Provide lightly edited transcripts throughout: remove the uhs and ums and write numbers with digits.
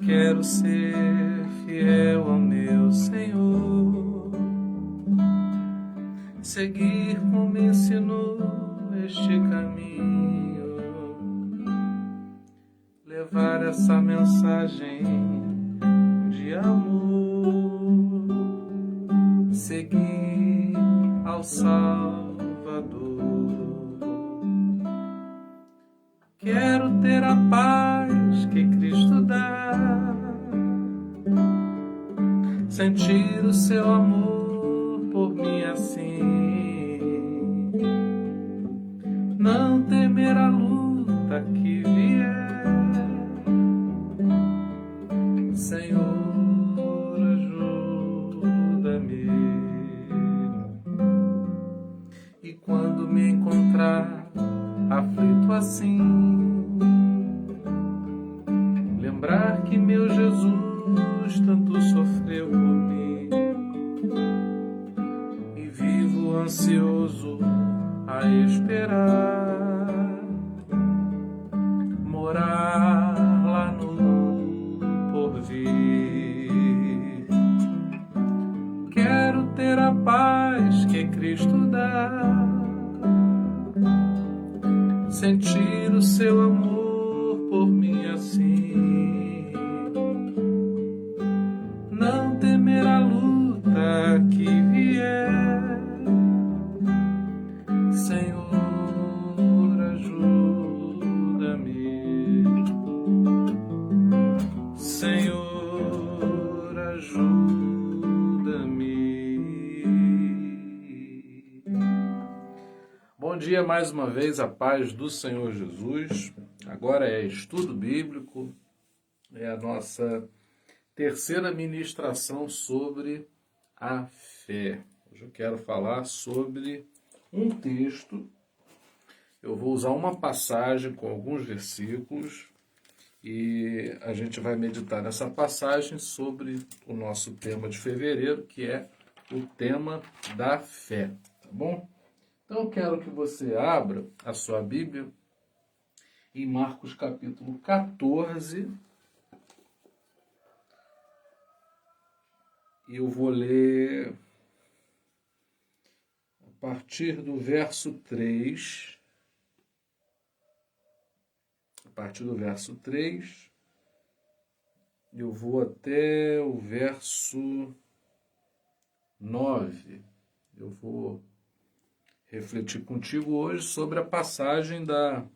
quero ser fiel ao meu Senhor, seguir como me ensinou este caminho, levar essa mensagem de amor, seguir ao Salvador. Quero ter a paz que Cristo dá, sentir o seu amor por mim assim, não temer a luta que vier. Senhor, ajuda-me. E quando me encontrar aflito assim, lembrar que meu Jesus tanto sofreu por mim, e vivo ansioso a esperar morar lá no porvir. Quero ter a paz que Cristo dá, sentir o seu amor por mim assim, não temer a luta que vier. Senhor, ajuda-me. Senhor, ajuda-me. Bom dia mais uma vez, a paz do Senhor Jesus. Agora é estudo bíblico, é a nossa terceira ministração sobre a fé. Hoje eu quero falar sobre um texto. Eu vou usar uma passagem com alguns versículos e a gente vai meditar nessa passagem sobre o nosso tema de fevereiro, que é o tema da fé, tá bom? Então eu quero que você abra a sua Bíblia em Marcos capítulo 14. E eu vou ler a partir do verso 3. A partir do verso 3, eu vou até o verso 9. Eu vou refletir contigo hoje sobre a passagem da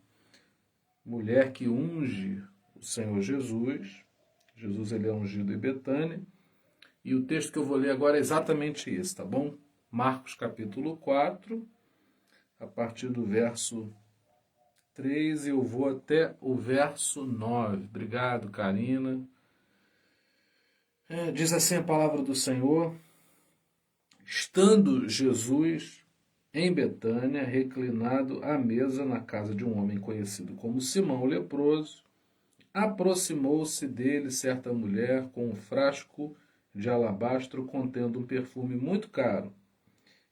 mulher que unge o Senhor Jesus. Jesus, ele é ungido em Betânia. E o texto que eu vou ler agora é exatamente esse, tá bom? Marcos capítulo 4, a partir do verso 3, eu vou até o verso 9. Obrigado, Karina. Diz assim a palavra do Senhor: estando Jesus em Betânia, reclinado à mesa na casa de um homem conhecido como Simão o leproso, aproximou-se dele certa mulher com um frasco de alabastro contendo um perfume muito caro,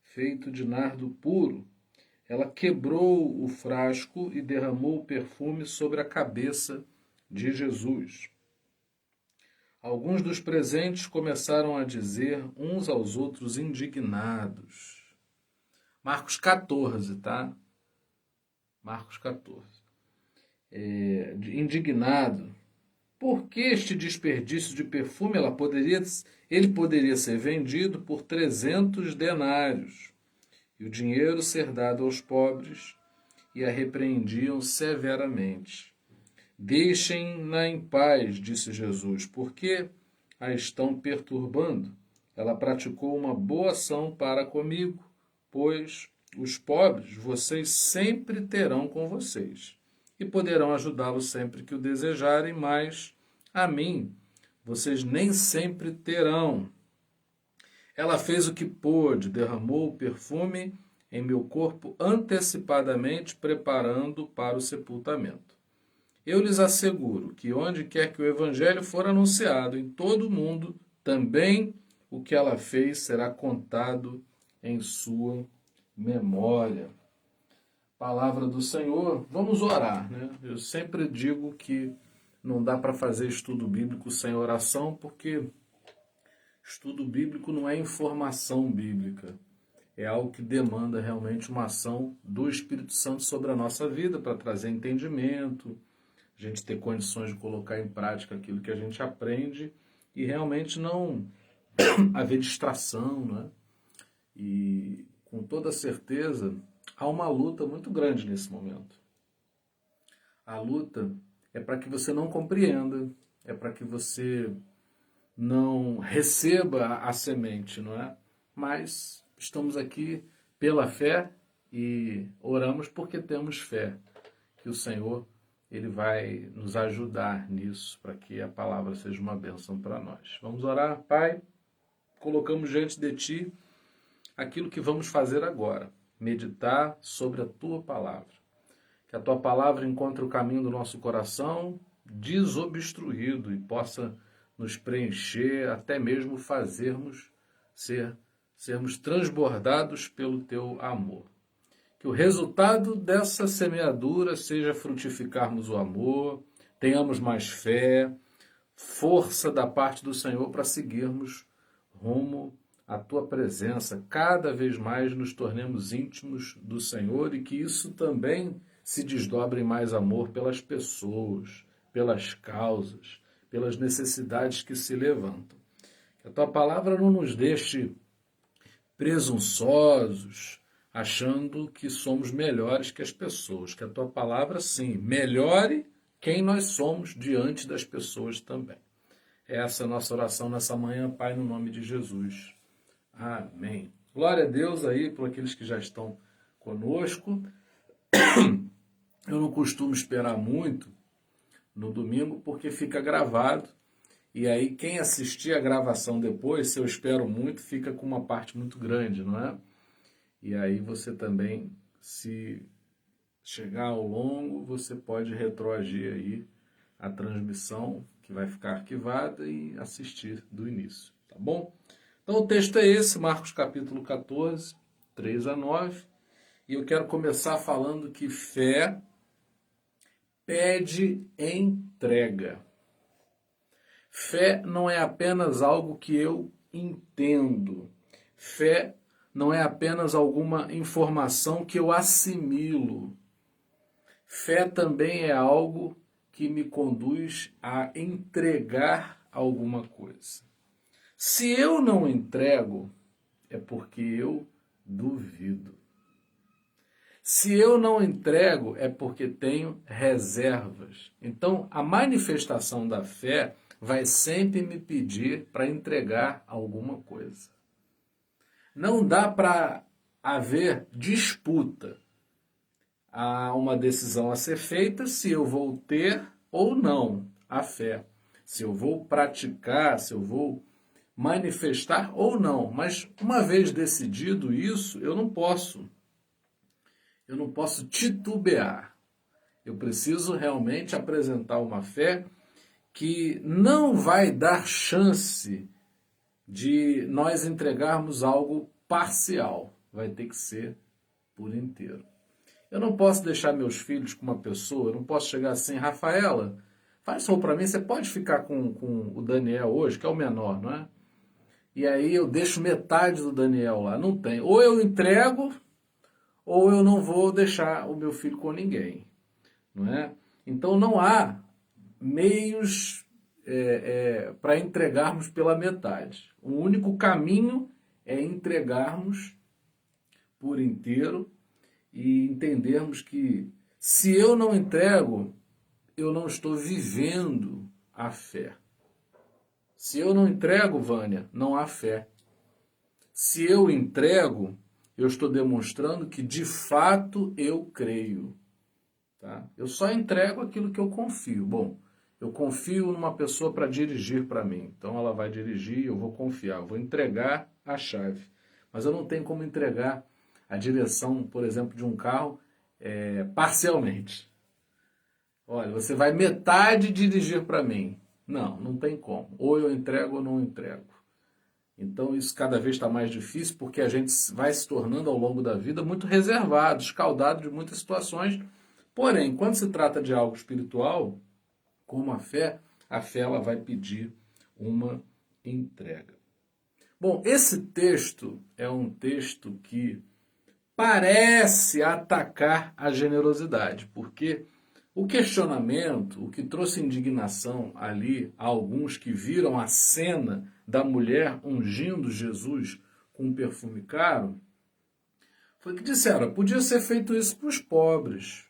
feito de nardo puro. Ela quebrou o frasco e derramou o perfume sobre a cabeça de Jesus. Alguns dos presentes começaram a dizer uns aos outros indignados. Marcos 14, tá? Marcos 14. Indignado. Por que este desperdício de perfume? Ele poderia ser vendido por 300 denários e o dinheiro ser dado aos pobres, e a repreendiam severamente. Deixem-na em paz, disse Jesus, porque a estão perturbando. Ela praticou uma boa ação para comigo, pois os pobres vocês sempre terão com vocês, e poderão ajudá-los sempre que o desejarem, mas a mim vocês nem sempre terão. Ela fez o que pôde, derramou o perfume em meu corpo antecipadamente, preparando para o sepultamento. Eu lhes asseguro que onde quer que o evangelho for anunciado em todo o mundo, também o que ela fez será contado em sua memória. Palavra do Senhor. Vamos orar, né? Eu sempre digo que não dá para fazer estudo bíblico sem oração, porque estudo bíblico não é informação bíblica. É algo que demanda realmente uma ação do Espírito Santo sobre a nossa vida para trazer entendimento, a gente ter condições de colocar em prática aquilo que a gente aprende e realmente não haver distração, né? E com toda certeza há uma luta muito grande nesse momento. A luta é para que você não compreenda, é para que você não receba a semente, não é? Mas estamos aqui pela fé e oramos porque temos fé que o Senhor ele vai nos ajudar nisso, para que a palavra seja uma bênção para nós. Vamos orar? Pai, colocamos diante de Ti aquilo que vamos fazer agora, meditar sobre a Tua palavra. Que a Tua palavra encontre o caminho do nosso coração desobstruído e possa nos preencher, até mesmo sermos transbordados pelo Teu amor. Que o resultado dessa semeadura seja frutificarmos o amor, tenhamos mais fé, força da parte do Senhor para seguirmos rumo à Tua presença. Cada vez mais nos tornemos íntimos do Senhor e que isso também se desdobre em mais amor pelas pessoas, pelas causas, pelas necessidades que se levantam. Que a Tua palavra não nos deixe presunçosos, achando que somos melhores que as pessoas. Que a Tua palavra, sim, melhore quem nós somos diante das pessoas também. Essa é a nossa oração nessa manhã, Pai, no nome de Jesus. Amém. Glória a Deus aí por aqueles que já estão conosco. Eu não costumo esperar muito no domingo porque fica gravado. E aí quem assistir a gravação depois, se eu espero muito, fica com uma parte muito grande, não é? E aí você também, se chegar ao longo, você pode retroagir aí a transmissão, que vai ficar arquivada, e assistir do início, tá bom? Então o texto é esse, Marcos capítulo 14, 3 a 9. E eu quero começar falando que fé pede entrega. Fé não é apenas algo que eu entendo. Fé não é apenas alguma informação que eu assimilo. Fé também é algo que me conduz a entregar alguma coisa. Se eu não entrego, é porque eu duvido. Se eu não entrego, é porque tenho reservas. Então, a manifestação da fé vai sempre me pedir para entregar alguma coisa. Não dá para haver disputa. Há uma decisão a ser feita se eu vou ter ou não a fé. Se eu vou praticar, se eu vou manifestar ou não. Mas uma vez decidido isso, eu não posso titubear. Eu preciso realmente apresentar uma fé que não vai dar chance de nós entregarmos algo parcial. Vai ter que ser por inteiro. Eu não posso deixar meus filhos com uma pessoa, eu não posso chegar assim, Rafaela, faz favor para mim, você pode ficar com o Daniel hoje, que é o menor, não é? E aí eu deixo metade do Daniel lá. Não tem. Ou eu entrego, ou eu não vou deixar o meu filho com ninguém, não é? Então não há meios para entregarmos pela metade. O único caminho é entregarmos por inteiro e entendermos que se eu não entrego, eu não estou vivendo a fé. Se eu não entrego, Vânia, não há fé. Se eu entrego, eu estou demonstrando que de fato eu creio. Tá? Eu só entrego aquilo que eu confio. Bom, eu confio numa pessoa para dirigir para mim. Então ela vai dirigir, eu vou confiar, eu vou entregar a chave. Mas eu não tenho como entregar a direção, por exemplo, de um carro parcialmente. Olha, você vai metade dirigir para mim. Não, não tem como. Ou eu entrego ou não entrego. Então isso cada vez está mais difícil porque a gente vai se tornando ao longo da vida muito reservado, escaldado de muitas situações. Porém, quando se trata de algo espiritual, como a fé ela vai pedir uma entrega. Bom, esse texto é um texto que parece atacar a generosidade, porque o questionamento, o que trouxe indignação ali a alguns que viram a cena da mulher ungindo Jesus com um perfume caro, foi que disseram, podia ser feito isso para os pobres,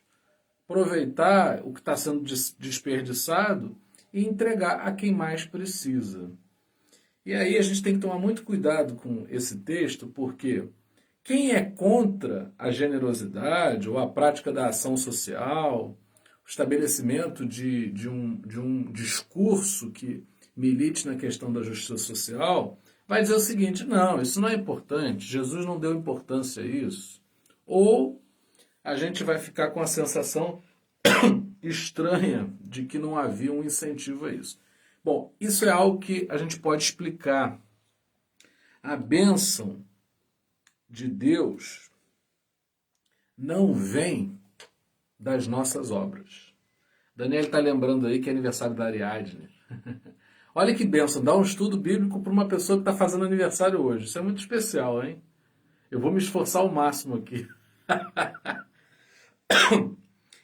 aproveitar o que está sendo desperdiçado e entregar a quem mais precisa. E aí a gente tem que tomar muito cuidado com esse texto, porque quem é contra a generosidade ou a prática da ação social, o estabelecimento de um discurso que milite na questão da justiça social, vai dizer o seguinte, não, isso não é importante, Jesus não deu importância a isso. Ou a gente vai ficar com a sensação estranha de que não havia um incentivo a isso. Bom, isso é algo que a gente pode explicar. A bênção de Deus não vem das nossas obras. Daniel está lembrando aí que é aniversário da Ariadne. Olha que bênção, dá um estudo bíblico para uma pessoa que está fazendo aniversário hoje. Isso é muito especial, hein? Eu vou me esforçar ao máximo aqui.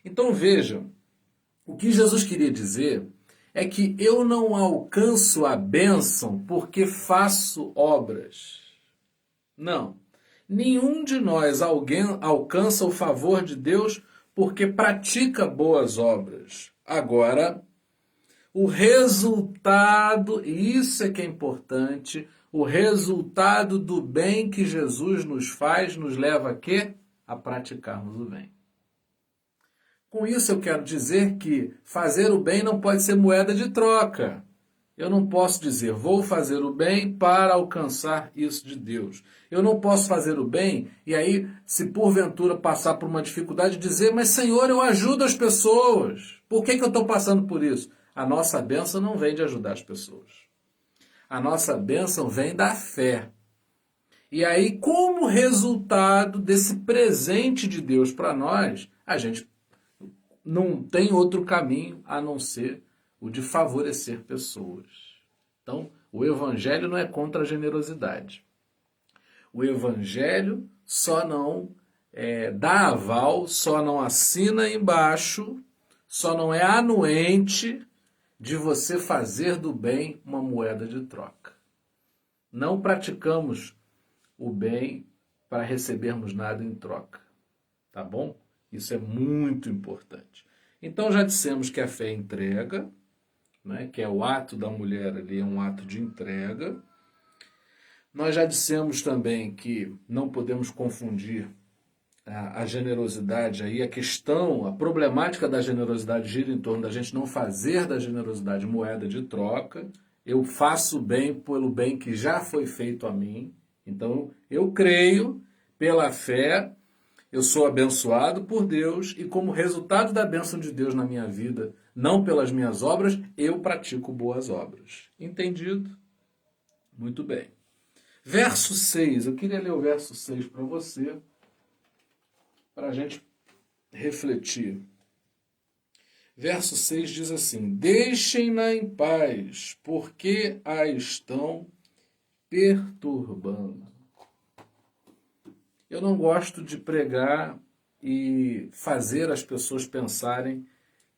Então vejam, o que Jesus queria dizer é que eu não alcanço a bênção porque faço obras. Não. Nenhum de nós alcança o favor de Deus porque pratica boas obras. Agora, o resultado, e isso é que é importante, o resultado do bem que Jesus nos faz nos leva a quê? A praticarmos o bem. Com isso eu quero dizer que fazer o bem não pode ser moeda de troca. Eu não posso dizer, vou fazer o bem para alcançar isso de Deus. Eu não posso fazer o bem e aí, se porventura passar por uma dificuldade, dizer, mas Senhor, eu ajudo as pessoas. Por que eu estou passando por isso? A nossa bênção não vem de ajudar as pessoas. A nossa bênção vem da fé. E aí, como resultado desse presente de Deus para nós, a gente não tem outro caminho a não ser o de favorecer pessoas. Então, o Evangelho não é contra a generosidade. O Evangelho só não dá aval, só não assina embaixo, só não é anuente de você fazer do bem uma moeda de troca. Não praticamos o bem para recebermos nada em troca. Tá bom? Isso é muito importante. Então já dissemos que a fé é entrega, né, que é o ato da mulher ali, é um ato de entrega. Nós já dissemos também que não podemos confundir a generosidade aí, a questão, a problemática da generosidade gira em torno da gente não fazer da generosidade moeda de troca. Eu faço bem pelo bem que já foi feito a mim. Então eu creio pela fé, eu sou abençoado por Deus e como resultado da bênção de Deus na minha vida, não pelas minhas obras, eu pratico boas obras. Entendido? Muito bem. Verso 6, eu queria ler o verso 6 para você, para a gente refletir. Verso 6 diz assim, deixem-na em paz, porque a estão perturbando. Eu não gosto de pregar e fazer as pessoas pensarem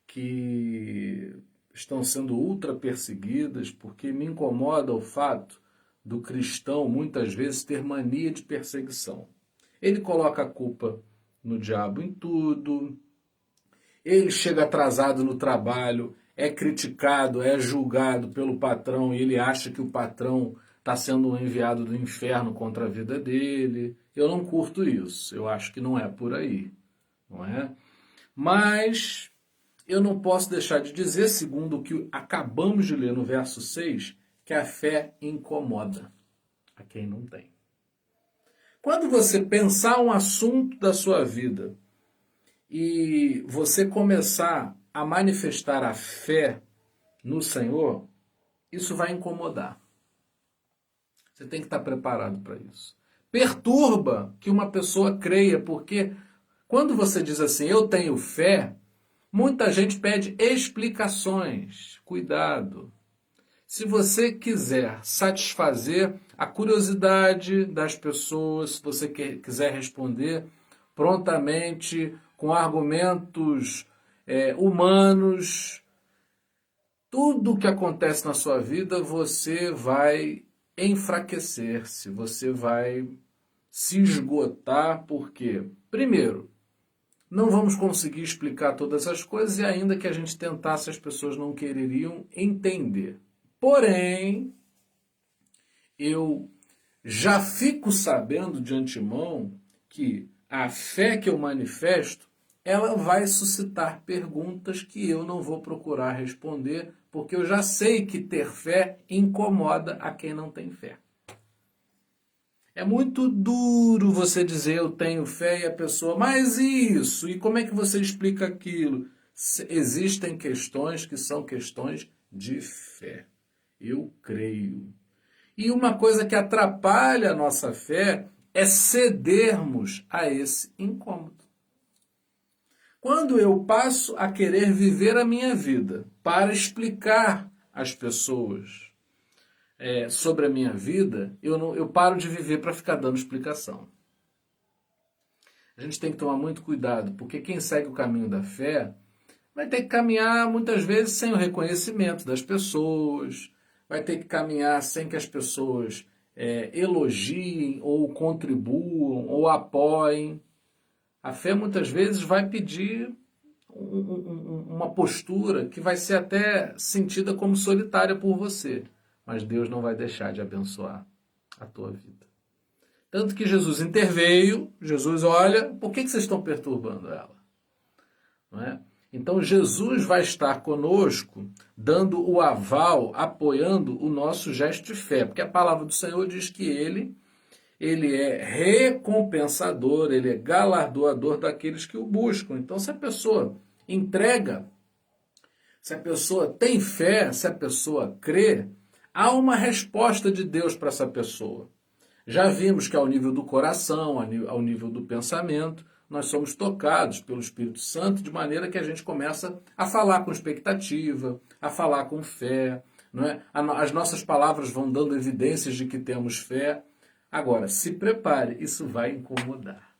que estão sendo ultra perseguidas, porque me incomoda o fato do cristão muitas vezes ter mania de perseguição. Ele coloca a culpa no diabo em tudo, ele chega atrasado no trabalho, é criticado, é julgado pelo patrão e ele acha que o patrão está sendo um enviado do inferno contra a vida dele. Eu não curto isso, eu acho que não é por aí, não é? Mas eu não posso deixar de dizer, segundo o que acabamos de ler no verso 6, que a fé incomoda a quem não tem. Quando você pensar um assunto da sua vida e você começar a manifestar a fé no Senhor, isso vai incomodar. Você tem que estar preparado para isso. Perturba que uma pessoa creia, porque quando você diz assim, eu tenho fé, Muita gente pede explicações. Cuidado. Se você quiser satisfazer a curiosidade das pessoas, se você quiser responder prontamente, com argumentos humanos, tudo o que acontece na sua vida você vai enfraquecer-se, você vai se esgotar, porque, primeiro, não vamos conseguir explicar todas as coisas e ainda que a gente tentasse, as pessoas não quereriam entender. Porém, eu já fico sabendo de antemão que a fé que eu manifesto, ela vai suscitar perguntas que eu não vou procurar responder, porque eu já sei que ter fé incomoda a quem não tem fé. É muito duro você dizer eu tenho fé e a pessoa, mas isso? E como é que você explica aquilo? Existem questões que são questões de fé. Eu creio. E uma coisa que atrapalha a nossa fé é cedermos a esse incômodo. Quando eu passo a querer viver a minha vida para explicar às pessoas sobre a minha vida, eu paro de viver para ficar dando explicação. A gente tem que tomar muito cuidado, porque quem segue o caminho da fé vai ter que caminhar muitas vezes sem o reconhecimento das pessoas, vai ter que caminhar sem que as pessoas elogiem ou contribuam ou apoiem. A fé muitas vezes vai pedir uma postura que vai ser até sentida como solitária por você, mas Deus não vai deixar de abençoar a tua vida. Tanto que Jesus interveio, Jesus olha, por que vocês estão perturbando ela? Não é? Então Jesus vai estar conosco, dando o aval, apoiando o nosso gesto de fé, porque a palavra do Senhor diz que ele é recompensador, ele é galardoador daqueles que o buscam. Então, se a pessoa entrega, se a pessoa tem fé, se a pessoa crê, há uma resposta de Deus para essa pessoa. Já vimos que ao nível do coração, ao nível do pensamento, nós somos tocados pelo Espírito Santo de maneira que a gente começa a falar com expectativa, a falar com fé. Não é? As nossas palavras vão dando evidências de que temos fé. Agora, se prepare, isso vai incomodar.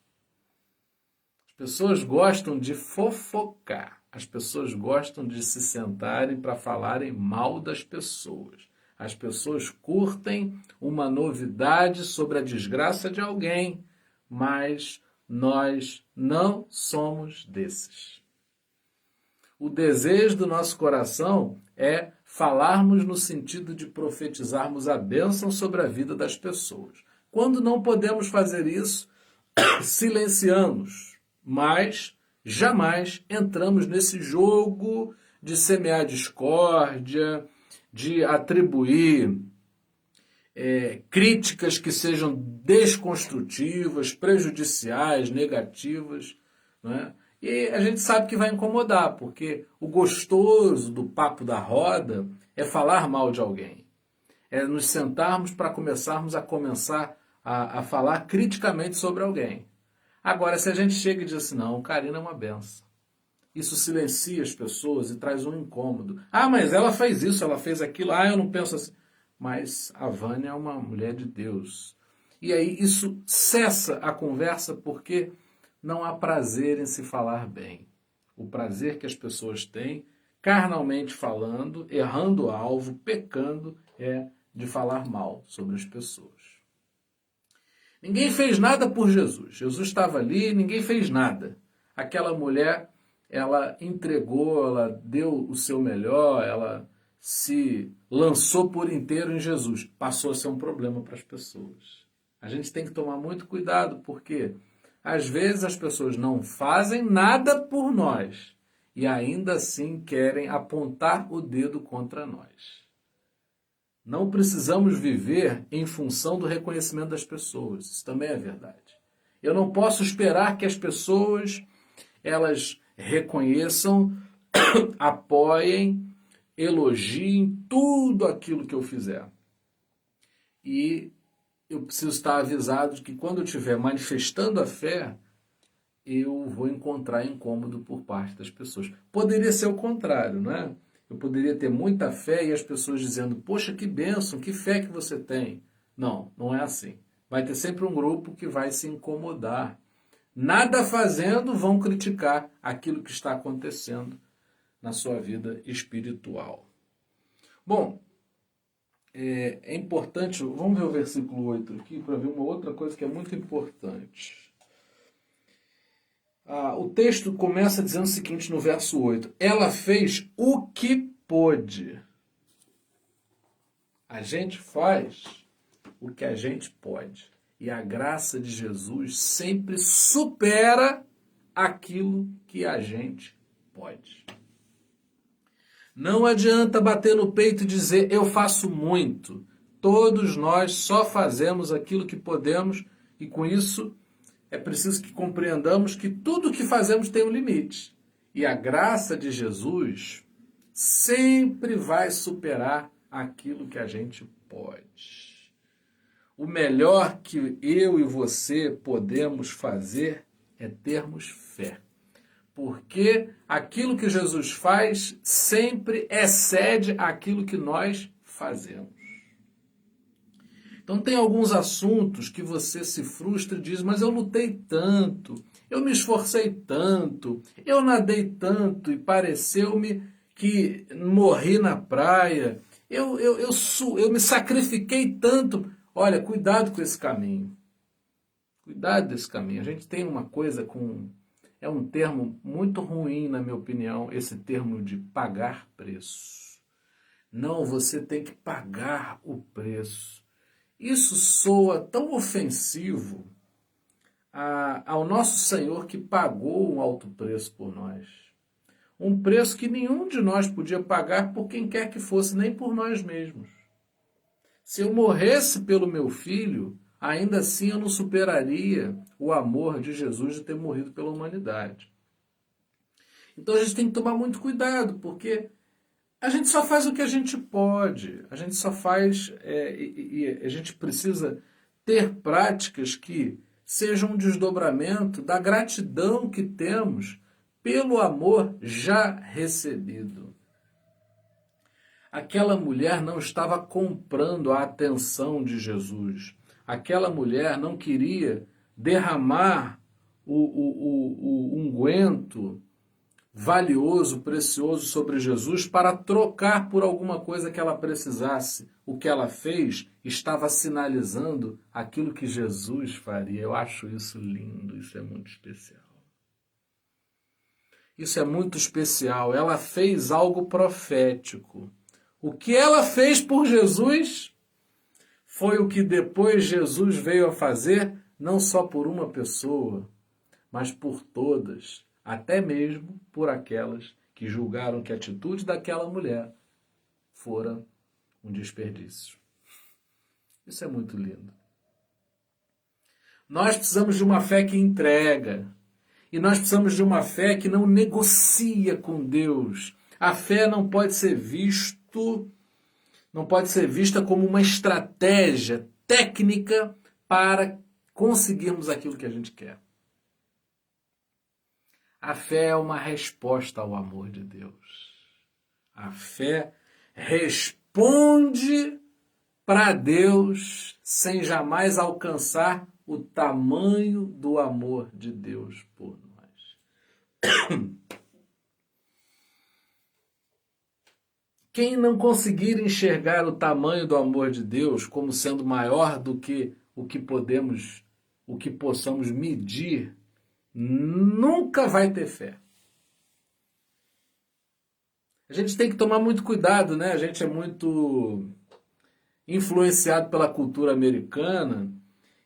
As pessoas gostam de fofocar. As pessoas gostam de se sentarem para falarem mal das pessoas. As pessoas curtem uma novidade sobre a desgraça de alguém, mas nós não somos desses. O desejo do nosso coração é falarmos no sentido de profetizarmos a bênção sobre a vida das pessoas. Quando não podemos fazer isso, silenciamos, mas jamais entramos nesse jogo de semear discórdia, de atribuir críticas que sejam desconstrutivas, prejudiciais, negativas, não é? E a gente sabe que vai incomodar, porque o gostoso do papo da roda é falar mal de alguém. É nos sentarmos para começarmos a falar criticamente sobre alguém. Agora, se a gente chega e diz assim, não, Karina é uma benção. Isso silencia as pessoas e traz um incômodo. Ah, mas ela fez isso, ela fez aquilo. Ah, eu não penso assim. Mas a Vânia é uma mulher de Deus. E aí isso cessa a conversa porque não há prazer em se falar bem. O prazer que as pessoas têm, carnalmente falando, errando o alvo, pecando, é de falar mal sobre as pessoas. Ninguém fez nada por Jesus. Jesus estava ali, ninguém fez nada. Aquela mulher, ela entregou, ela deu o seu melhor, ela se lançou por inteiro em Jesus. Passou a ser um problema para as pessoas. A gente tem que tomar muito cuidado, porque às vezes as pessoas não fazem nada por nós e ainda assim querem apontar o dedo contra nós. Não precisamos viver em função do reconhecimento das pessoas. Isso também é verdade. Eu não posso esperar que as pessoas elas reconheçam, apoiem, elogiem tudo aquilo que eu fizer. E eu preciso estar avisado de que quando eu estiver manifestando a fé, eu vou encontrar incômodo por parte das pessoas. Poderia ser o contrário, não é? Eu poderia ter muita fé e as pessoas dizendo, poxa, que bênção, que fé que você tem. Não, não é assim. Vai ter sempre um grupo que vai se incomodar. Nada fazendo, vão criticar aquilo que está acontecendo na sua vida espiritual. Bom, é importante, vamos ver o versículo 8 aqui para ver uma outra coisa que é muito importante. O texto começa dizendo o seguinte no verso 8. Ela fez o que pôde. A gente faz o que a gente pode. E a graça de Jesus sempre supera aquilo que a gente pode. Não adianta bater no peito e dizer, eu faço muito. Todos nós só fazemos aquilo que podemos e com isso é preciso que compreendamos que tudo que fazemos tem um limite. E a graça de Jesus sempre vai superar aquilo que a gente pode. O melhor que eu e você podemos fazer é termos fé. Porque aquilo que Jesus faz sempre excede aquilo que nós fazemos. Então tem alguns assuntos que você se frustra e diz, mas eu lutei tanto, eu me esforcei tanto, eu nadei tanto e pareceu-me que morri na praia, eu me sacrifiquei tanto. Olha, cuidado com esse caminho. Cuidado desse caminho. A gente tem uma coisa com... É um termo muito ruim, na minha opinião, esse termo de pagar preço. Não, você tem que pagar o preço. Isso soa tão ofensivo ao nosso Senhor que pagou um alto preço por nós. Um preço que nenhum de nós podia pagar por quem quer que fosse, nem por nós mesmos. Se eu morresse pelo meu filho, ainda assim eu não superaria o amor de Jesus de ter morrido pela humanidade. Então a gente tem que tomar muito cuidado, porque a gente só faz o que a gente pode, a gente só faz, e a gente precisa ter práticas que sejam um desdobramento da gratidão que temos pelo amor já recebido. Aquela mulher não estava comprando a atenção de Jesus. Aquela mulher não queria derramar o unguento valioso, precioso sobre Jesus para trocar por alguma coisa que ela precisasse. O que ela fez estava sinalizando aquilo que Jesus faria. Eu acho isso lindo, isso é muito especial. Isso é muito especial. Ela fez algo profético. O que ela fez por Jesus foi o que depois Jesus veio a fazer, não só por uma pessoa, mas por todas. Até mesmo por aquelas que julgaram que a atitude daquela mulher fora um desperdício. Isso é muito lindo. Nós precisamos de uma fé que entrega. E nós precisamos de uma fé que não negocia com Deus. A fé não pode ser vista como uma estratégia técnica para conseguirmos aquilo que a gente quer. A fé é uma resposta ao amor de Deus. A fé responde para Deus sem jamais alcançar o tamanho do amor de Deus por nós. Quem não conseguir enxergar o tamanho do amor de Deus como sendo maior do que o que possamos medir, nunca vai ter fé. A gente tem que tomar muito cuidado, né? A gente é muito influenciado pela cultura americana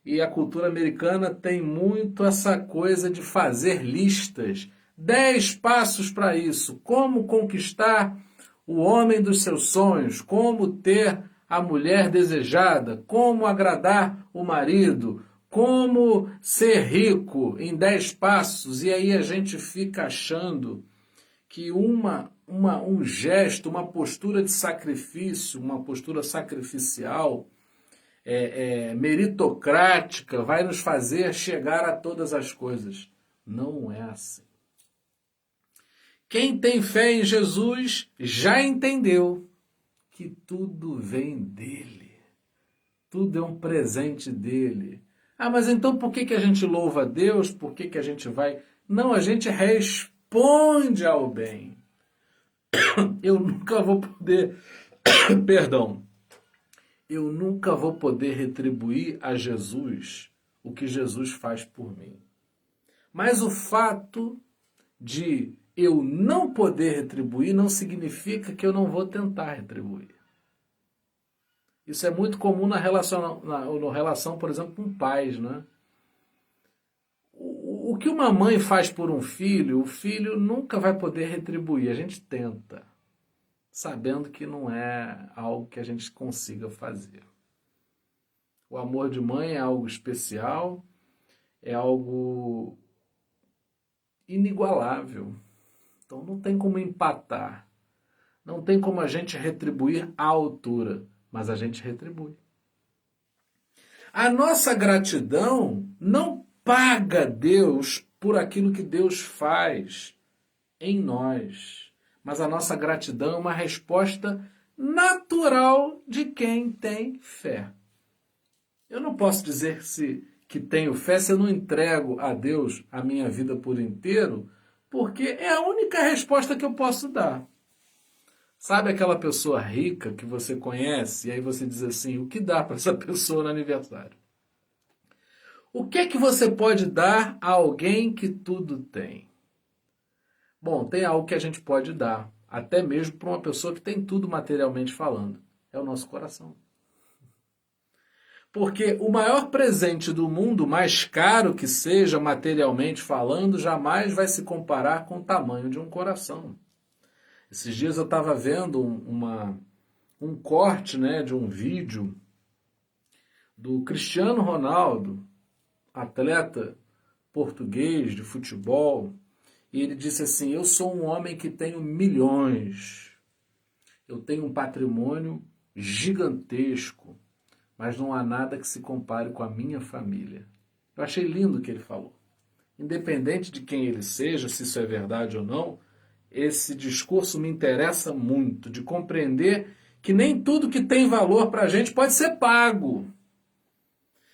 e a cultura americana tem muito essa coisa de fazer listas. 10 passos para isso. Como conquistar o homem dos seus sonhos, como ter a mulher desejada, como agradar o marido, como ser rico em 10 passos, e aí a gente fica achando que um gesto, uma postura de sacrifício, uma postura sacrificial, meritocrática, vai nos fazer chegar a todas as coisas. Não é assim. Quem tem fé em Jesus já entendeu que tudo vem dele. Tudo é um presente dele. Ah, mas então por que a gente louva a Deus? Por que a gente vai... Não, a gente responde ao bem. Eu nunca vou poder... Perdão. Eu nunca vou poder retribuir a Jesus o que Jesus faz por mim. Mas o fato de eu não poder retribuir não significa que eu não vou tentar retribuir. Isso é muito comum na relação, por exemplo, com pais, né? O que uma mãe faz por um filho, o filho nunca vai poder retribuir. A gente tenta, sabendo que não é algo que a gente consiga fazer. O amor de mãe é algo especial, é algo inigualável. Então não tem como empatar. Não tem como a gente retribuir à altura, mas a gente retribui. A nossa gratidão não paga Deus por aquilo que Deus faz em nós, mas a nossa gratidão é uma resposta natural de quem tem fé. Eu não posso dizer que tenho fé se eu não entrego a Deus a minha vida por inteiro, porque é a única resposta que eu posso dar. Sabe aquela pessoa rica que você conhece e aí você diz assim, o que dá para essa pessoa no aniversário? O que é que você pode dar a alguém que tudo tem? Bom, tem algo que a gente pode dar, até mesmo para uma pessoa que tem tudo materialmente falando. É o nosso coração. Porque o maior presente do mundo, mais caro que seja materialmente falando, jamais vai se comparar com o tamanho de um coração. Esses dias eu estava vendo um corte, né, de um vídeo do Cristiano Ronaldo, atleta português de futebol, e ele disse assim, eu sou um homem que tenho milhões, eu tenho um patrimônio gigantesco, mas não há nada que se compare com a minha família. Eu achei lindo o que ele falou. Independente de quem ele seja, se isso é verdade ou não, esse discurso me interessa muito, de compreender que nem tudo que tem valor para a gente pode ser pago.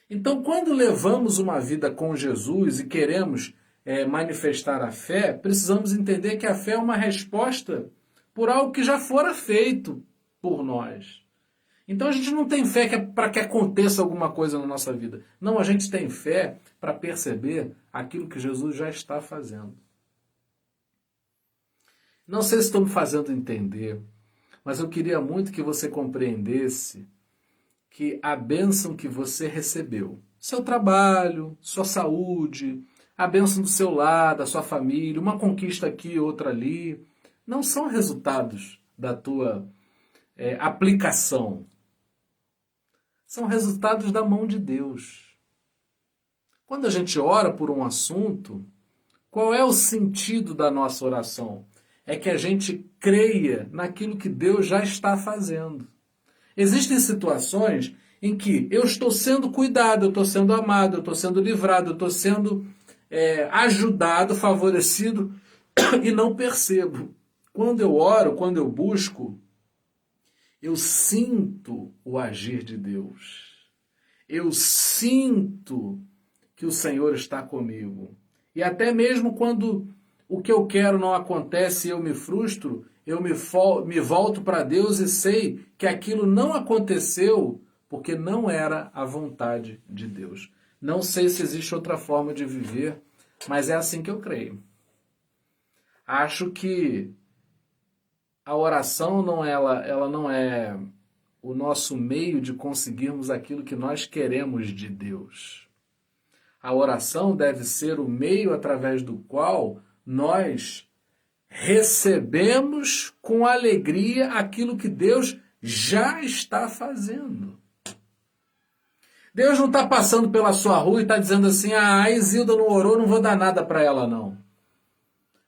Então, quando levamos uma vida com Jesus e queremos manifestar a fé, precisamos entender que a fé é uma resposta por algo que já fora feito por nós. Então a gente não tem fé para que aconteça alguma coisa na nossa vida. Não, a gente tem fé para perceber aquilo que Jesus já está fazendo. Não sei se estou me fazendo entender, mas eu queria muito que você compreendesse que a bênção que você recebeu, seu trabalho, sua saúde, a bênção do seu lar, da sua família, uma conquista aqui, outra ali, não são resultados da tua aplicação. São resultados da mão de Deus. Quando a gente ora por um assunto, qual é o sentido da nossa oração? É que a gente creia naquilo que Deus já está fazendo. Existem situações em que eu estou sendo cuidado, eu estou sendo amado, eu estou sendo livrado, eu estou sendo ajudado, favorecido e não percebo. Quando eu oro, quando eu busco, eu sinto o agir de Deus. Eu sinto que o Senhor está comigo. E até mesmo quando o que eu quero não acontece e eu me frustro, eu me volto para Deus e sei que aquilo não aconteceu porque não era a vontade de Deus. Não sei se existe outra forma de viver, mas é assim que eu creio. Acho que a oração ela não é o nosso meio de conseguirmos aquilo que nós queremos de Deus. A oração deve ser o meio através do qual nós recebemos com alegria aquilo que Deus já está fazendo. Deus não está passando pela sua rua e está dizendo assim, a Isilda não orou, não vou dar nada para ela não.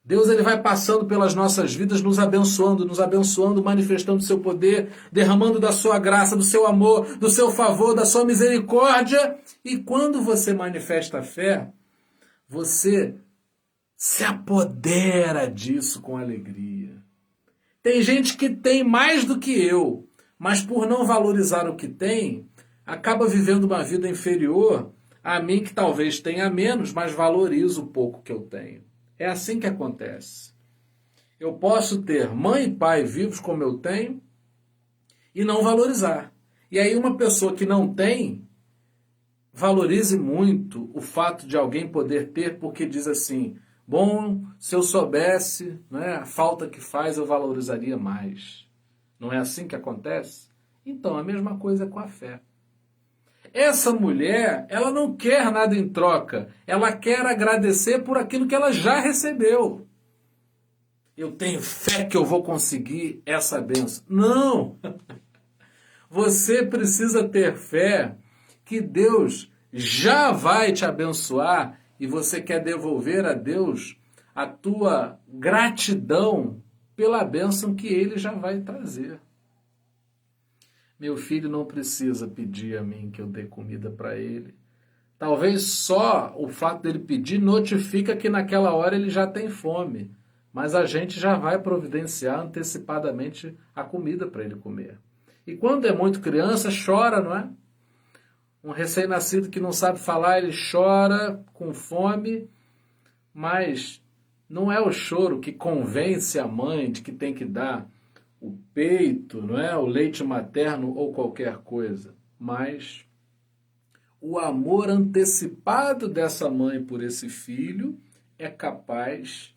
Deus ele vai passando pelas nossas vidas, nos abençoando, manifestando o seu poder, derramando da sua graça, do seu amor, do seu favor, da sua misericórdia. E quando você manifesta a fé, você se apodera disso com alegria. Tem gente que tem mais do que eu, mas por não valorizar o que tem, acaba vivendo uma vida inferior a mim que talvez tenha menos, mas valorizo o pouco que eu tenho. É assim que acontece. Eu posso ter mãe e pai vivos como eu tenho e não valorizar. E aí uma pessoa que não tem, valorize muito o fato de alguém poder ter, porque diz assim, bom, se eu soubesse, né, a falta que faz, eu valorizaria mais. Não é assim que acontece? Então, a mesma coisa com a fé. Essa mulher, ela não quer nada em troca. Ela quer agradecer por aquilo que ela já recebeu. Eu tenho fé que eu vou conseguir essa bênção. Não! Você precisa ter fé que Deus já vai te abençoar e você quer devolver a Deus a tua gratidão pela bênção que Ele já vai trazer. Meu filho não precisa pedir a mim que eu dê comida para ele. Talvez só o fato dele pedir notifica que naquela hora ele já tem fome. Mas a gente já vai providenciar antecipadamente a comida para ele comer. E quando é muito criança, chora, não é? Um recém-nascido que não sabe falar, ele chora com fome, mas não é o choro que convence a mãe de que tem que dar o peito, não é? O leite materno ou qualquer coisa, mas o amor antecipado dessa mãe por esse filho é capaz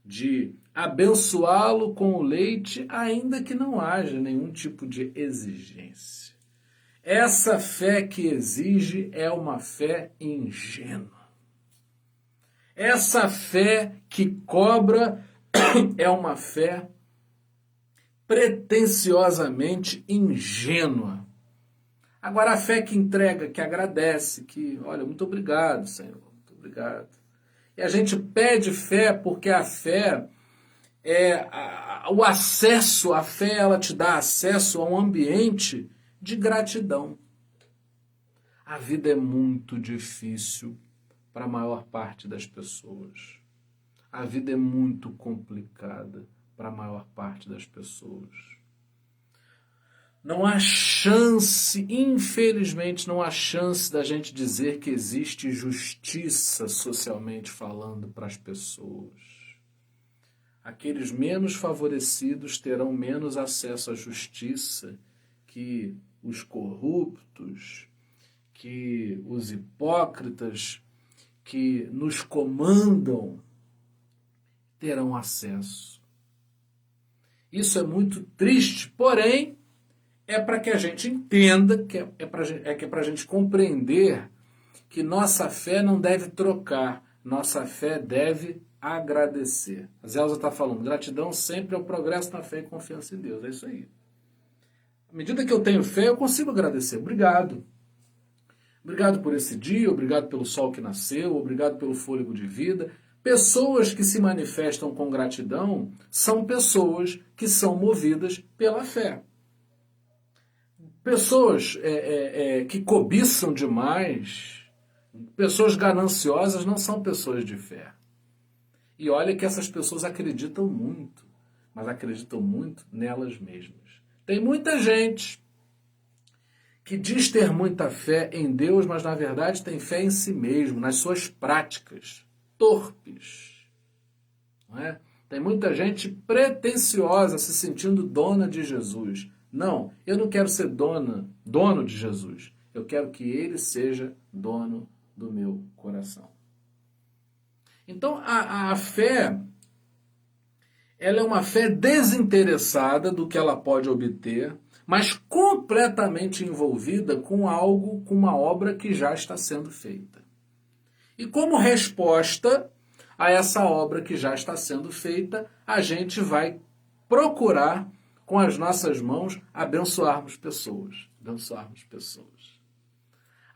de abençoá-lo com o leite, ainda que não haja nenhum tipo de exigência. Essa fé que exige é uma fé ingênua. Essa fé que cobra é uma fé pretensiosamente ingênua. Agora, a fé que entrega, que agradece, que, olha, muito obrigado, Senhor, muito obrigado. E a gente pede fé porque a fé o acesso, a fé ela te dá acesso a um ambiente de gratidão. A vida é muito difícil para a maior parte das pessoas. A vida é muito complicada para a maior parte das pessoas. Não há chance, infelizmente, não há chance da gente dizer que existe justiça socialmente falando para as pessoas. Aqueles menos favorecidos terão menos acesso à justiça que os corruptos, que os hipócritas, que nos comandam, terão acesso. Isso é muito triste, porém, é para que a gente entenda, que é para a gente compreender que nossa fé não deve trocar, nossa fé deve agradecer. A Zelza está falando, gratidão sempre é o progresso na fé e confiança em Deus, é isso aí. À medida que eu tenho fé, eu consigo agradecer. Obrigado. Obrigado por esse dia, obrigado pelo sol que nasceu, obrigado pelo fôlego de vida. Pessoas que se manifestam com gratidão são pessoas que são movidas pela fé. Pessoas que cobiçam demais, pessoas gananciosas não são pessoas de fé. E olha que essas pessoas acreditam muito, mas acreditam muito nelas mesmas. Tem muita gente que diz ter muita fé em Deus, mas na verdade tem fé em si mesmo, nas suas práticas, torpes. Não é? Tem muita gente pretensiosa, se sentindo dona de Jesus. Não, eu não quero ser dono de Jesus. Eu quero que Ele seja dono do meu coração. Então, a fé, ela é uma fé desinteressada do que ela pode obter, mas completamente envolvida com algo, com uma obra que já está sendo feita. E como resposta a essa obra que já está sendo feita, a gente vai procurar, com as nossas mãos, abençoarmos pessoas. Abençoarmos pessoas.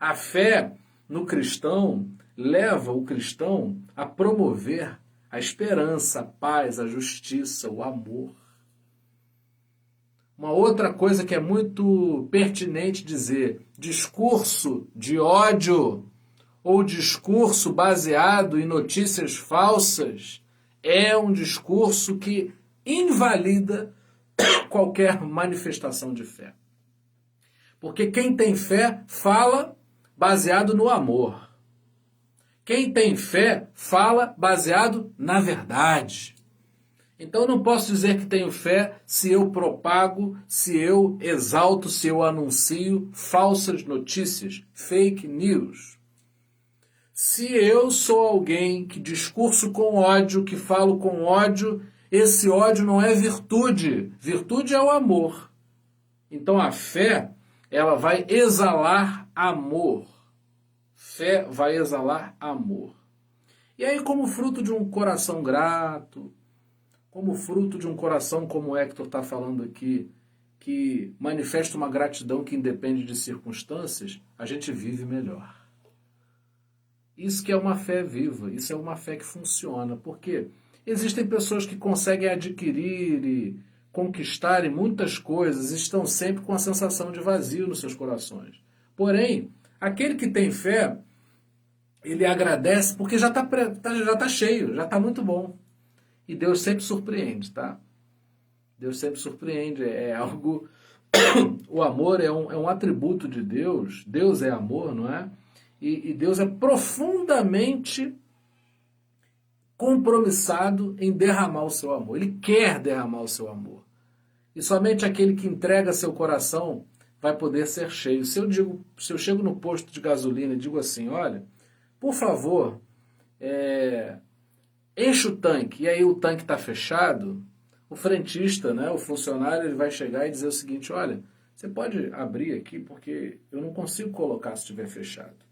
A fé no cristão leva o cristão a promover a esperança, a paz, a justiça, o amor. Uma outra coisa que é muito pertinente dizer, discurso de ódio ou discurso baseado em notícias falsas é um discurso que invalida qualquer manifestação de fé. Porque quem tem fé fala baseado no amor. Quem tem fé fala baseado na verdade. Então eu não posso dizer que tenho fé se eu propago, se eu exalto, se eu anuncio falsas notícias, fake news. Se eu sou alguém que discurso com ódio, que falo com ódio, esse ódio não é virtude. Virtude é o amor. Então a fé, ela vai exalar amor. Fé vai exalar amor. E aí, como fruto de um coração grato, como fruto de um coração como o Hector está falando aqui, que manifesta uma gratidão que independe de circunstâncias, a gente vive melhor. Isso que é uma fé viva, isso é uma fé que funciona, porque existem pessoas que conseguem adquirir e conquistar muitas coisas, estão sempre com a sensação de vazio nos seus corações. Porém, aquele que tem fé, ele agradece porque já tá cheio, já está muito bom. E Deus sempre surpreende, tá? Deus sempre surpreende, é algo... O amor é um atributo de Deus, Deus é amor, não é? E Deus é profundamente compromissado em derramar o seu amor. Ele quer derramar o seu amor. E somente aquele que entrega seu coração vai poder ser cheio. Se eu chego no posto de gasolina e digo assim, olha, por favor, enche o tanque, e aí o tanque está fechado, o frentista, né, o funcionário, ele vai chegar e dizer o seguinte, olha, você pode abrir aqui porque eu não consigo colocar se estiver fechado.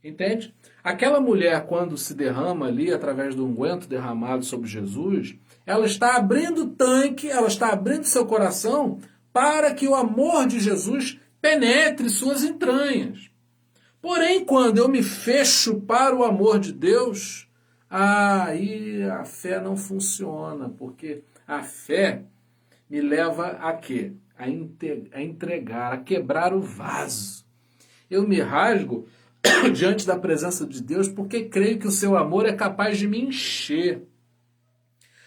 Entende? Aquela mulher, quando se derrama ali, através do unguento derramado sobre Jesus, ela está abrindo o tanque, ela está abrindo seu coração para que o amor de Jesus penetre suas entranhas. Porém, quando eu me fecho para o amor de Deus, aí a fé não funciona, porque a fé me leva a quê? A entregar, a quebrar o vaso. Eu me rasgo diante da presença de Deus porque creio que o seu amor é capaz de me encher.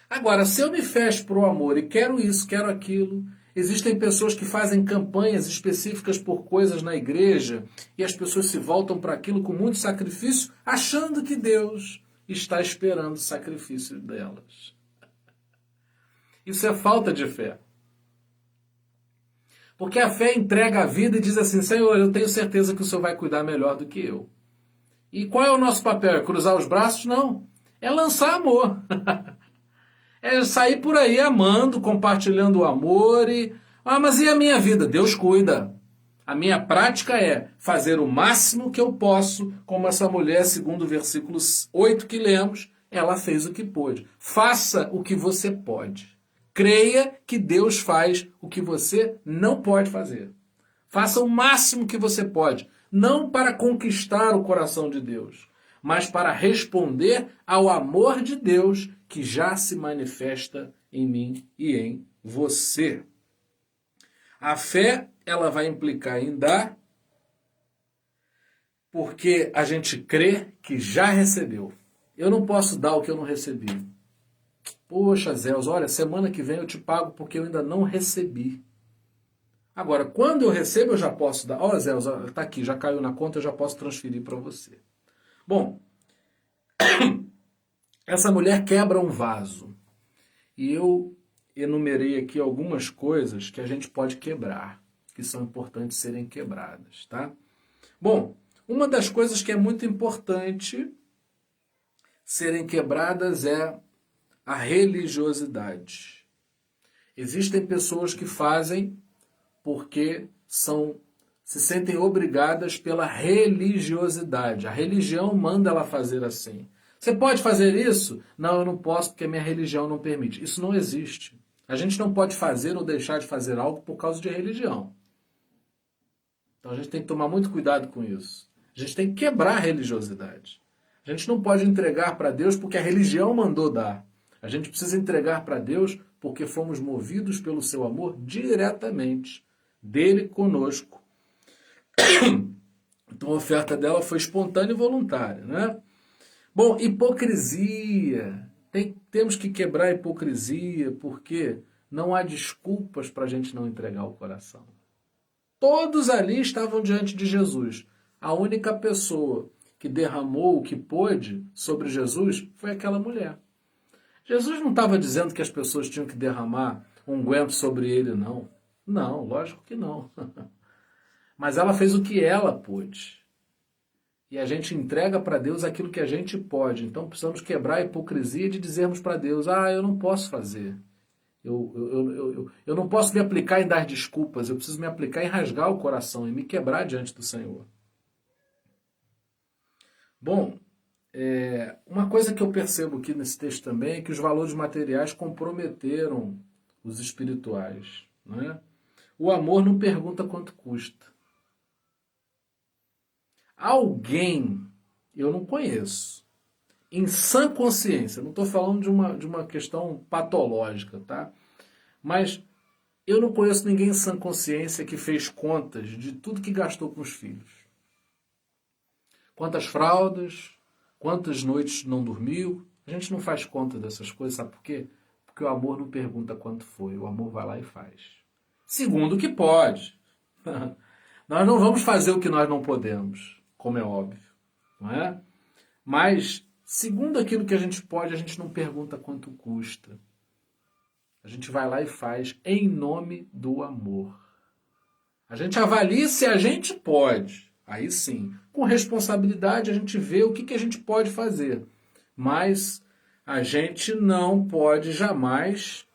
Agora, se eu me fecho para o amor e quero isso, quero aquilo, existem pessoas que fazem campanhas específicas por coisas na igreja e as pessoas se voltam para aquilo com muito sacrifício, achando que Deus está esperando o sacrifício delas. Isso é falta de fé. Porque a fé entrega a vida e diz assim, Senhor, eu tenho certeza que o Senhor vai cuidar melhor do que eu. E qual é o nosso papel? É cruzar os braços? Não. É lançar amor. É sair por aí amando, compartilhando o amor mas e a minha vida? Deus cuida. A minha prática é fazer o máximo que eu posso, como essa mulher, segundo o versículo 8 que lemos, ela fez o que pôde. Faça o que você pode. Creia que Deus faz o que você não pode fazer. Faça o máximo que você pode. Não para conquistar o coração de Deus, mas para responder ao amor de Deus que já se manifesta em mim e em você. A fé, ela vai implicar em dar, porque a gente crê que já recebeu. Eu não posso dar o que eu não recebi. Poxa, Zéus, olha, semana que vem eu te pago porque eu ainda não recebi. Agora, quando eu recebo, eu já posso dar. Olha, Zéus, está aqui, já caiu na conta, eu já posso transferir para você. Bom, essa mulher quebra um vaso. E eu enumerei aqui algumas coisas que a gente pode quebrar, que são importantes serem quebradas, tá? Bom, uma das coisas que é muito importante serem quebradas é a religiosidade. Existem pessoas que fazem porque se sentem obrigadas pela religiosidade. A religião manda ela fazer assim. Você pode fazer isso? Não, eu não posso porque a minha religião não permite. Isso não existe. A gente não pode fazer ou deixar de fazer algo por causa de religião. Então a gente tem que tomar muito cuidado com isso. A gente tem que quebrar a religiosidade. A gente não pode entregar para Deus porque a religião mandou dar. A gente precisa entregar para Deus porque fomos movidos pelo seu amor diretamente, dele conosco, Então a oferta dela foi espontânea e voluntária, né? Bom, hipocrisia. Temos que quebrar a hipocrisia, porque não há desculpas para a gente não entregar o coração. Todos ali estavam diante de Jesus. A única pessoa que derramou o que pôde sobre Jesus foi aquela mulher. Jesus não estava dizendo que as pessoas tinham que derramar unguento sobre ele, não. Não, lógico que não. Mas ela fez o que ela pôde. E a gente entrega para Deus aquilo que a gente pode. Então precisamos quebrar a hipocrisia de dizermos para Deus, eu não posso fazer. Eu não posso me aplicar em dar desculpas, eu preciso me aplicar em rasgar o coração e me quebrar diante do Senhor. Bom, uma coisa que eu percebo aqui nesse texto também é que os valores materiais comprometeram os espirituais. Não é? O amor não pergunta quanto custa. Alguém, eu não conheço, em sã consciência, não estou falando de uma questão patológica, tá? Mas eu não conheço ninguém em sã consciência que fez contas de tudo que gastou com os filhos. Quantas fraldas, quantas noites não dormiu. A gente não faz conta dessas coisas, sabe por quê? Porque o amor não pergunta quanto foi, o amor vai lá e faz. Segundo o que pode. Nós não vamos fazer o que nós não podemos, como é óbvio, não é? Mas, segundo aquilo que a gente pode, a gente não pergunta quanto custa. A gente vai lá e faz em nome do amor. A gente avalia se a gente pode. Aí sim, com responsabilidade a gente vê o que a gente pode fazer. Mas a gente não pode jamais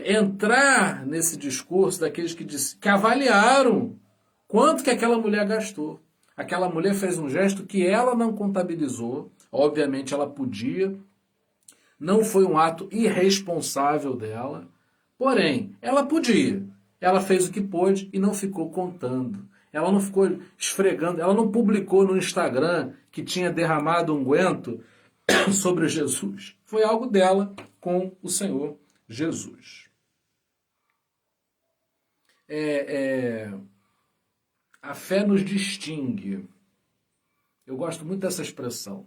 entrar nesse discurso daqueles que avaliaram quanto que aquela mulher gastou. Aquela mulher fez um gesto que ela não contabilizou. Obviamente ela podia. Não foi um ato irresponsável dela. Porém, ela podia. Ela fez o que pôde e não ficou contando. Ela não ficou esfregando. Ela não publicou no Instagram que tinha derramado unguento sobre Jesus. Foi algo dela com o Senhor Jesus. A fé nos distingue. Eu gosto muito dessa expressão.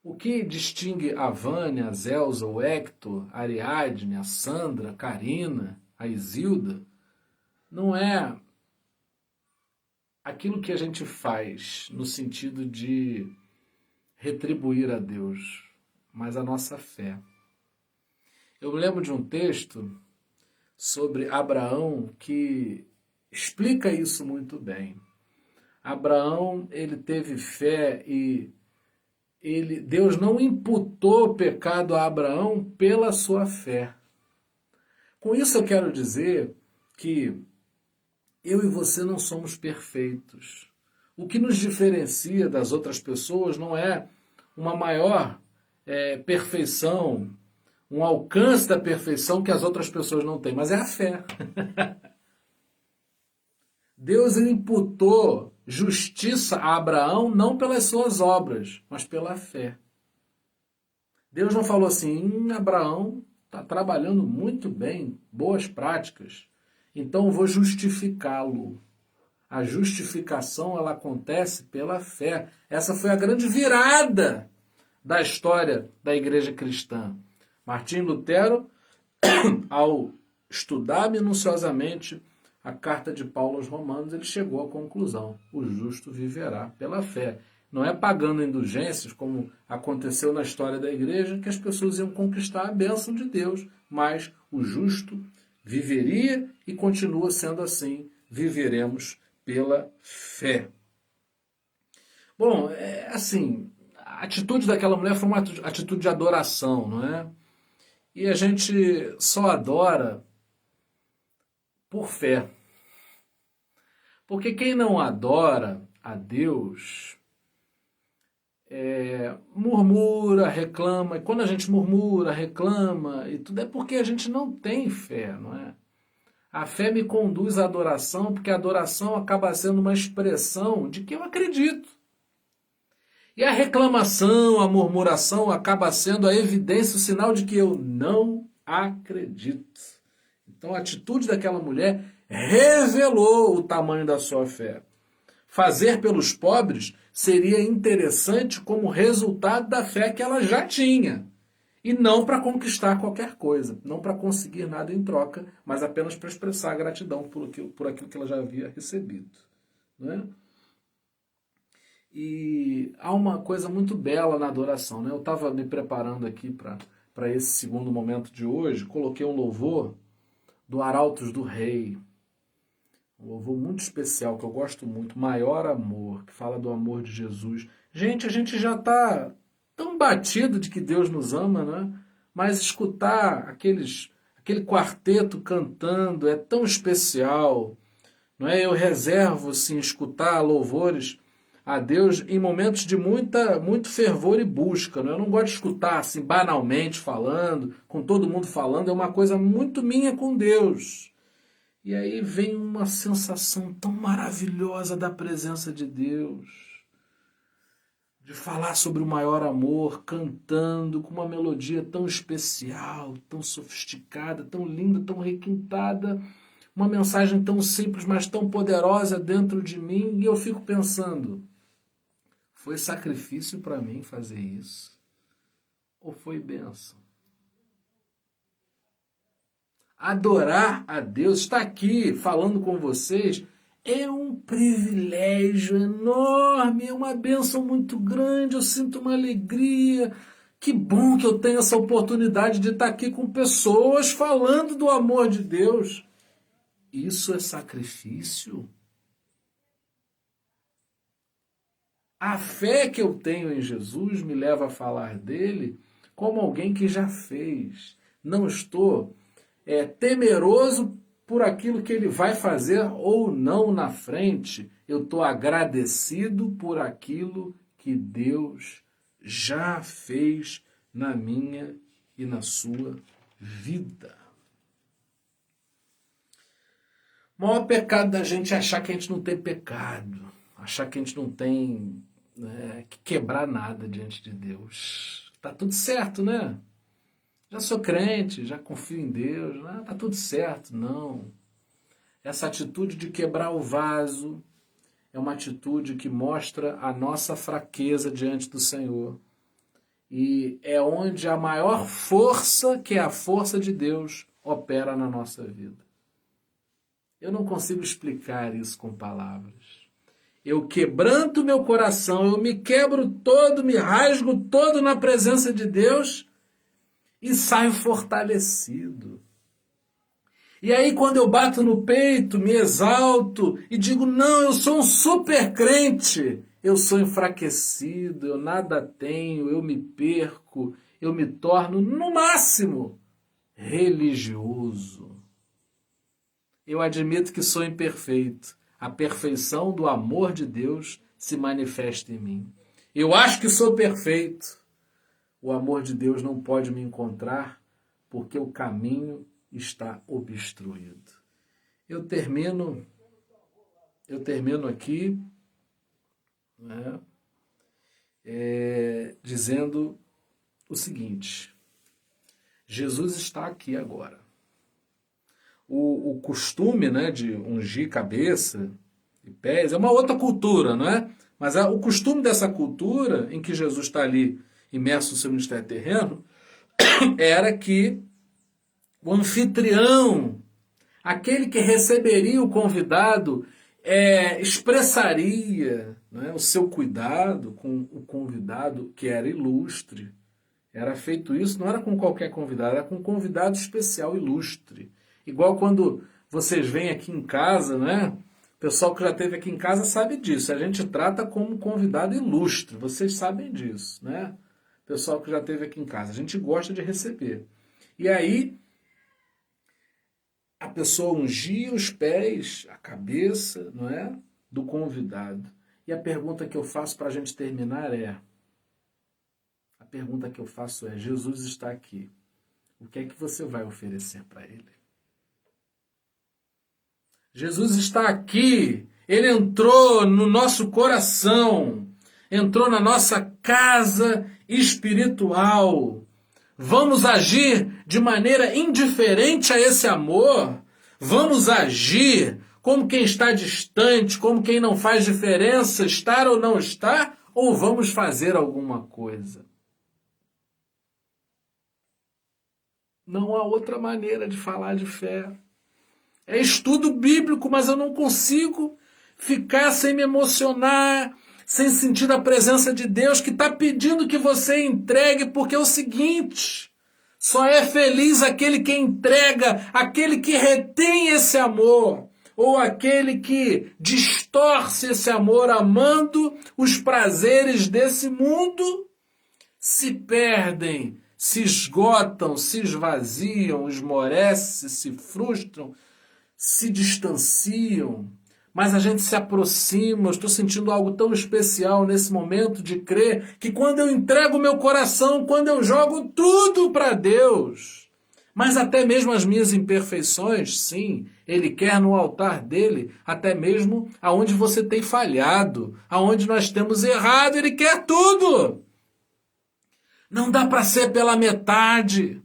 O que distingue a Vânia, a Zelza, o Hector, a Ariadne, a Sandra, a Karina, a Isilda, não é aquilo que a gente faz no sentido de retribuir a Deus, mas a nossa fé. Eu me lembro de um texto sobre Abraão que explica isso muito bem. Abraão, ele teve fé e Deus não imputou pecado a Abraão pela sua fé. Com isso eu quero dizer que eu e você não somos perfeitos. O que nos diferencia das outras pessoas não é uma maior perfeição, um alcance da perfeição que as outras pessoas não têm, mas é a fé. Deus imputou justiça a Abraão não pelas suas obras, mas pela fé. Deus não falou assim, Abraão está trabalhando muito bem, boas práticas, então eu vou justificá-lo. A justificação ela acontece pela fé. Essa foi a grande virada da história da igreja cristã. Martim Lutero, ao estudar minuciosamente a carta de Paulo aos Romanos, ele chegou à conclusão: o justo viverá pela fé. Não é pagando indulgências, como aconteceu na história da igreja, que as pessoas iam conquistar a bênção de Deus, mas o justo viveria e continua sendo assim, viveremos pela fé. Bom, assim, a atitude daquela mulher foi uma atitude de adoração, não é? E a gente só adora por fé. Porque quem não adora a Deus murmura, reclama. E quando a gente murmura, reclama, e tudo é porque a gente não tem fé, não é? A fé me conduz à adoração, porque a adoração acaba sendo uma expressão de que eu acredito. E a reclamação, a murmuração acaba sendo a evidência, o sinal de que eu não acredito. Então a atitude daquela mulher revelou o tamanho da sua fé. Fazer pelos pobres seria interessante como resultado da fé que ela já tinha. E não para conquistar qualquer coisa, não para conseguir nada em troca, mas apenas para expressar gratidão por aquilo que ela já havia recebido. Né? E há uma coisa muito bela na adoração. Né? Eu estava me preparando aqui para esse segundo momento de hoje, coloquei um louvor do Arautos do Rei. Um louvor muito especial, que eu gosto muito, Maior Amor, que fala do amor de Jesus. Gente, a gente já está tão batido de que Deus nos ama, né? Mas escutar aquele quarteto cantando é tão especial. Não é? Eu reservo, assim, escutar louvores a Deus em momentos de muito fervor e busca. Não é? Eu não gosto de escutar assim, banalmente falando, com todo mundo falando, é uma coisa muito minha com Deus. E aí vem uma sensação tão maravilhosa da presença de Deus, de falar sobre o maior amor, cantando com uma melodia tão especial, tão sofisticada, tão linda, tão requintada, uma mensagem tão simples, mas tão poderosa dentro de mim, e eu fico pensando, foi sacrifício para mim fazer isso? Ou foi bênção? Adorar a Deus, estar aqui falando com vocês, é um privilégio enorme, é uma bênção muito grande, eu sinto uma alegria. Que bom que eu tenho essa oportunidade de estar aqui com pessoas falando do amor de Deus. Isso é sacrifício? A fé que eu tenho em Jesus me leva a falar dele como alguém que já fez. Não estou temeroso por aquilo que ele vai fazer ou não na frente. Eu estou agradecido por aquilo que Deus já fez na minha e na sua vida. O maior pecado da gente é achar que a gente não tem pecado, achar que a gente não tem que quebrar nada diante de Deus. Tá tudo certo, né? Já sou crente, já confio em Deus, tá tudo certo. Não. Essa atitude de quebrar o vaso é uma atitude que mostra a nossa fraqueza diante do Senhor. E é onde a maior força, que é a força de Deus, opera na nossa vida. Eu não consigo explicar isso com palavras. Eu quebranto meu coração, eu me quebro todo, me rasgo todo na presença de Deus e saio fortalecido. E aí quando eu bato no peito, me exalto e digo, não, eu sou um super crente, eu sou enfraquecido, eu nada tenho, eu me perco, eu me torno, no máximo, religioso. Eu admito que sou imperfeito. A perfeição do amor de Deus se manifesta em mim. Eu acho que sou perfeito. O amor de Deus não pode me encontrar porque o caminho está obstruído. Eu termino aqui dizendo o seguinte: Jesus está aqui agora. O costume de ungir cabeça e pés é uma outra cultura, não é? Mas o costume dessa cultura, em que Jesus está ali imerso no seu ministério terreno, era que o anfitrião, aquele que receberia o convidado, expressaria o seu cuidado com o convidado que era ilustre. Era feito isso, não era com qualquer convidado, era com um convidado especial, ilustre. Igual quando vocês vêm aqui em casa, né? O pessoal que já esteve aqui em casa sabe disso. A gente trata como convidado ilustre. Vocês sabem disso, né? O pessoal que já esteve aqui em casa. A gente gosta de receber. E aí, a pessoa ungia os pés, a cabeça, não é? Do convidado. E a pergunta que eu faço para a gente terminar Jesus está aqui. O que é que você vai oferecer para ele? Jesus está aqui, ele entrou no nosso coração, entrou na nossa casa espiritual. Vamos agir de maneira indiferente a esse amor? Vamos agir como quem está distante, como quem não faz diferença, estar ou não estar, ou vamos fazer alguma coisa? Não há outra maneira de falar de fé. É estudo bíblico, mas eu não consigo ficar sem me emocionar, sem sentir a presença de Deus que está pedindo que você entregue, porque é o seguinte: só é feliz aquele que entrega, aquele que retém esse amor, ou aquele que distorce esse amor amando os prazeres desse mundo, se perdem, se esgotam, se esvaziam, esmorecem, se frustram, se distanciam. Mas a gente se aproxima. Eu estou sentindo algo tão especial nesse momento de crer que quando eu entrego o meu coração, quando eu jogo tudo para Deus, mas até mesmo as minhas imperfeições, sim, Ele quer no altar dele, até mesmo aonde você tem falhado, aonde nós temos errado, Ele quer tudo. Não dá para ser pela metade.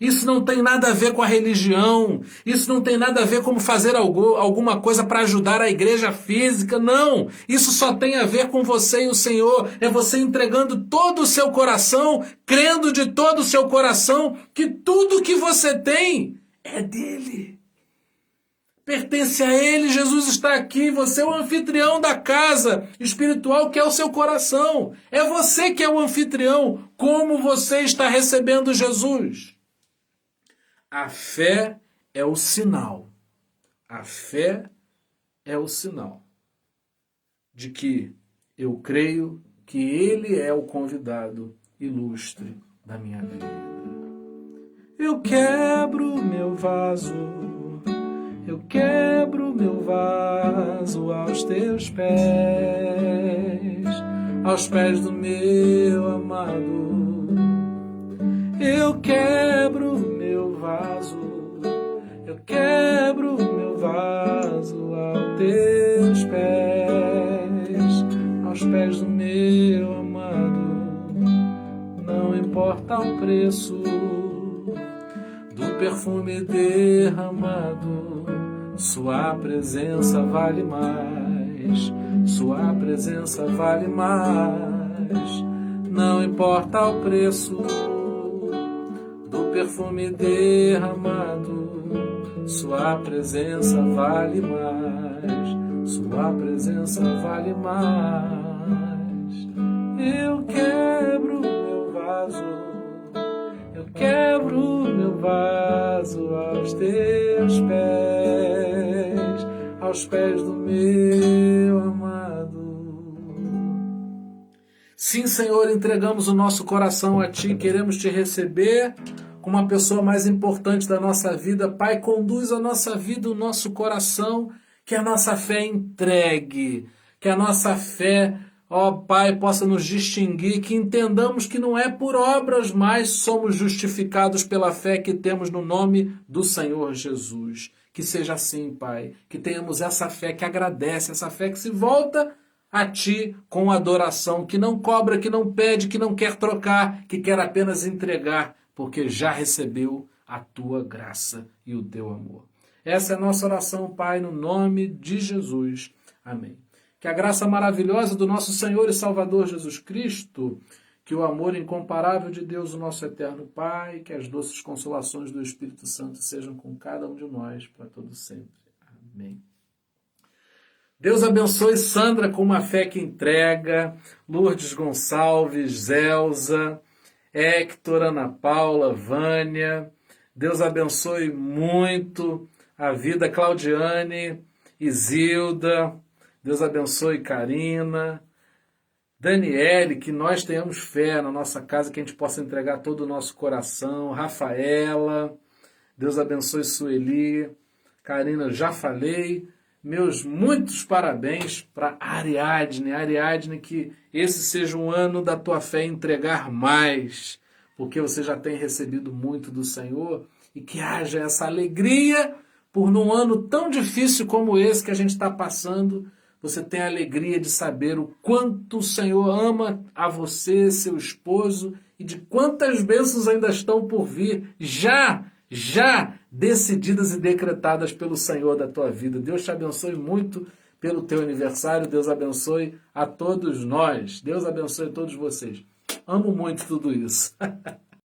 Isso não tem nada a ver com a religião. Isso não tem nada a ver com fazer alguma coisa para ajudar a igreja física. Não. Isso só tem a ver com você e o Senhor. É você entregando todo o seu coração, crendo de todo o seu coração que tudo que você tem é dele. Pertence a Ele. Jesus está aqui. Você é o anfitrião da casa espiritual que é o seu coração. É você que é o anfitrião. Como você está recebendo Jesus? A fé é o sinal. A fé é o sinal de que eu creio que Ele é o convidado ilustre da minha vida. Eu quebro meu vaso, eu quebro meu vaso aos teus pés do meu amado. Eu quebro meu vaso, eu quebro meu vaso aos teus pés do meu amado. Não importa o preço do perfume derramado, sua presença vale mais, sua presença vale mais. Não importa o preço do perfume derramado, sua presença vale mais, sua presença vale mais. Eu quebro meu vaso, eu quebro meu vaso aos teus pés do meu amado. Sim, Senhor, entregamos o nosso coração a Ti, queremos Te receber como uma pessoa mais importante da nossa vida. Pai, conduz a nossa vida, o nosso coração, que a nossa fé entregue, que a nossa fé, ó Pai, possa nos distinguir, que entendamos que não é por obras, mas somos justificados pela fé que temos no nome do Senhor Jesus. Que seja assim, Pai, que tenhamos essa fé que agradece, essa fé que se volta a Ti com adoração, que não cobra, que não pede, que não quer trocar, que quer apenas entregar, porque já recebeu a Tua graça e o Teu amor. Essa é a nossa oração, Pai, no nome de Jesus. Amém. Que a graça maravilhosa do nosso Senhor e Salvador Jesus Cristo, que o amor incomparável de Deus, o nosso eterno Pai, que as doces consolações do Espírito Santo sejam com cada um de nós para todo sempre. Amém. Deus abençoe Sandra com uma fé que entrega, Lourdes Gonçalves, Zelza, Hector, Ana Paula, Vânia. Deus abençoe muito a vida Claudiane, Isilda. Deus abençoe Karina, Daniele, que nós tenhamos fé na nossa casa, que a gente possa entregar todo o nosso coração. Rafaela, Deus abençoe Sueli, Karina, já falei. Meus muitos parabéns para Ariadne. Ariadne, que esse seja um ano da tua fé entregar mais, porque você já tem recebido muito do Senhor, e que haja essa alegria por num ano tão difícil como esse que a gente está passando, você tem a alegria de saber o quanto o Senhor ama a você, seu esposo, e de quantas bênçãos ainda estão por vir. já decididas e decretadas pelo Senhor da tua vida. Deus te abençoe muito pelo teu aniversário. Deus abençoe a todos nós. Deus abençoe a todos vocês. Amo muito tudo isso.